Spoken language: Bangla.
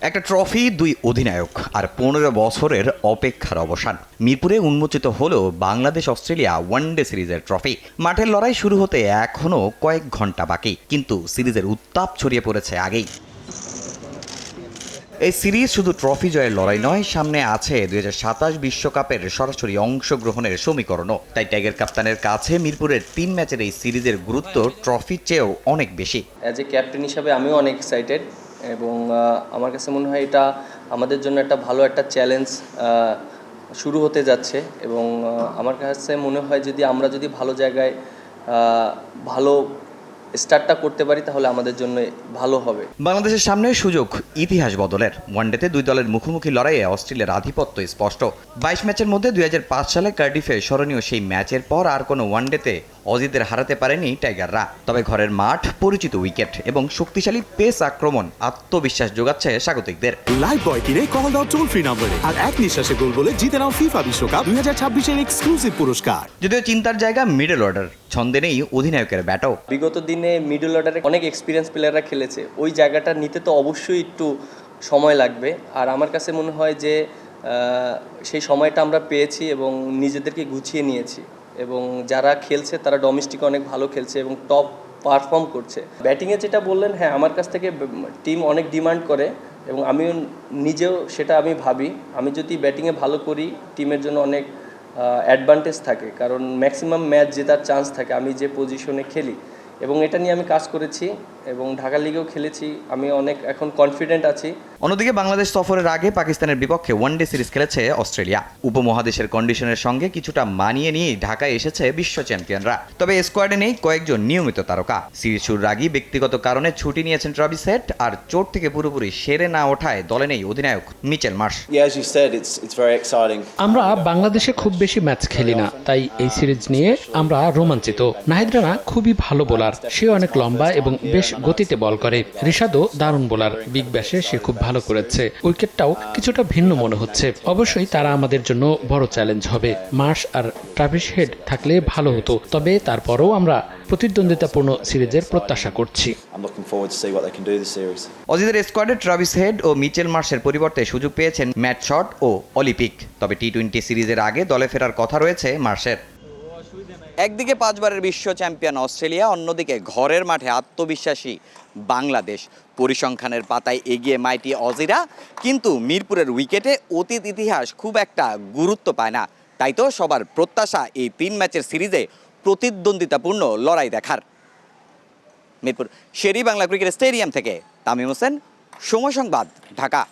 একটা ট্রফি, দুই অধিনায়ক আর ১৫ বছরের অপেক্ষার অবসান। মিরপুরে উন্মোচিত হলো বাংলাদেশ অস্ট্রেলিয়া ওয়ানডে সিরিজের ট্রফি। মাঠের লড়াই শুরু হতে এখনও কয়েক ঘন্টা বাকি, কিন্তু সিরিজের উত্তাপ ছড়িয়ে পড়েছে আগেই। এই সিরিজ শুধু ট্রফি জয়ের লড়াই নয়, সামনে আছে ২০২৭ বিশ্বকাপের সরাসরি অংশগ্রহণের সমীকরণও। তাই টাইগার কাপ্তানের কাছে মিরপুরের ৩ ম্যাচের এই সিরিজের গুরুত্ব ট্রফির চেয়েও অনেক বেশি। অ্যাজ এ ক্যাপ্টেন হিসাবে আমিও অনেক এক্সাইটেড এবং আমার কাছে মনে হয় এটা আমাদের জন্য একটা ভালো একটা চ্যালেঞ্জ শুরু হতে যাচ্ছে এবং আমার কাছে মনে হয় আমরা যদি ভালো জায়গায় ভালো স্টার্টটা করতে পারি তাহলে আমাদের জন্য ভালো হবে। বাংলাদেশের সামনে সুযোগ ইতিহাস বদলের। ওয়ানডেতে দুই দলের মুখোমুখি লড়াইয়ে অস্ট্রেলিয়ার আধিপত্য স্পষ্ট। ২২ ম্যাচের মধ্যে ২০০৫ সালে কার্ডিফে স্মরণীয় সেই ম্যাচের পর আর কোনো ওয়ানডেতে অজিদের হারাতে পারেনি টাইগাররা। তবে ঘরের মাঠ, পরিচিত উইকেট এবং শক্তিশালী পেস আক্রমণ আত্মবিশ্বাস যোগাচ্ছে স্বাগতিকদের। লাইভ বয় কিনে কল দাও টোল ফ্রি নম্বরে আর এক নিঃশ্বাসে গোল বলে জিতে নাও ফিফা বিশ্বকাপ ২০২৬ এর এক্সক্লুসিভ পুরস্কার। যদিও চিন্তার জায়গা মিডল অর্ডার, ছন্দে নেই অধিনায়কের ব্যাটও। বিগত দিনে মিডল অর্ডারে অনেক এক্সপিরিয়েন্স প্লেয়াররা খেলেছে, ওই জায়গাটা নিতে তো অবশ্যই একটু সময় লাগবে। আর আমার কাছে মনে হয় যে সেই সময়টা আমরা পেয়েছি এবং নিজেদেরকে গুছিয়ে নিয়েছি এবং যারা খেলছে তারা ডোমেস্টিকে অনেক ভালো খেলছে এবং টপ পারফর্ম করছে। ব্যাটিংয়ে যেটা বললেন, হ্যাঁ আমার কাছ থেকে টিম অনেক ডিমান্ড করে এবং আমিও নিজেও সেটা আমি ভাবি, আমি যদি ব্যাটিংয়ে ভালো করি টিমের জন্য অনেক অ্যাডভান্টেজ থাকে, কারণ ম্যাক্সিমাম ম্যাচ জেতার চান্স থাকে আমি যে পজিশনে খেলি এবং এটা নিয়ে আমি কাজ করেছি এবং ঢাকা লিগেও খেলেছি। আমি অনেক এখন কনফিডেন্ট আছি। অন্যদিকে বাংলাদেশ সফরের আগে পাকিস্তানের বিপক্ষে ওয়ানডে সিরিজ খেলেছে অস্ট্রেলিয়া। উপমহাদেশের কন্ডিশনের সঙ্গে কিছুটা মানিয়ে নিয়ে ঢাকায় এসেছে বিশ্ব চ্যাম্পিয়নরা। তবে স্কোয়াডে নেই কয়েকজন নিয়মিত তারকা। সিরিজ শুরুর আগেই ব্যক্তিগত কারণে ছুটি নিয়েছেন ট্রাভিস হেড, আর চোট থেকে পুরোপুরি সেরে না ওঠায় দলে নেই অধিনায়ক মিচেল মার্শ। আমরা বাংলাদেশে খুব বেশি ম্যাচ খেলি না, তাই এই সিরিজ নিয়ে আমরা রোমাঞ্চিত। নাহিদ রানা খুবই ভালো বোলার, সে অনেক লম্বা এবং বেশ গতিতে বল করে। রিশাদও দারুণ বোলার, বিগ ব্যাশে সে খুব ভালো করেছে। উইকেটটাও কিছুটা ভিন্ন মনে হচ্ছে। অবশ্যই তারা আমাদের জন্য বড় চ্যালেঞ্জ হবে। মার্শ আর ট্রাভিস হেড থাকলে ভালো হতো, তবে তারপরও আমরা প্রতিদ্বন্দ্বিতাপূর্ণ সিরিজের প্রত্যাশা করছি। অজিদের স্কোয়াডে ট্রাভিস হেড ও মিচেল মার্শের পরিবর্তে সুযোগ পেয়েছেন ম্যাট শট ও অলিম্পিক। তবে টি-20 সিরিজের আগে দলে ফেরার কথা রয়েছে মার্শের। একদিকে 5 বারের বিশ্ব চ্যাম্পিয়ন অস্ট্রেলিয়া, অন্যদিকে ঘরের মাঠে আত্মবিশ্বাসী বাংলাদেশ। পরিসংখ্যানের পাতায় এগিয়ে মাইটি অজিরা, কিন্তু মিরপুরের উইকেটে অতীত ইতিহাস খুব একটা গুরুত্ব পায় না। তাই তো সবার প্রত্যাশা এই 3 ম্যাচের সিরিজে প্রতিদ্বন্দ্বিতাপূর্ণ লড়াই দেখার। মিরপুর শেরি বাংলা ক্রিকেট স্টেডিয়াম থেকে তামিম হোসেন, সময় সংবাদ, ঢাকা।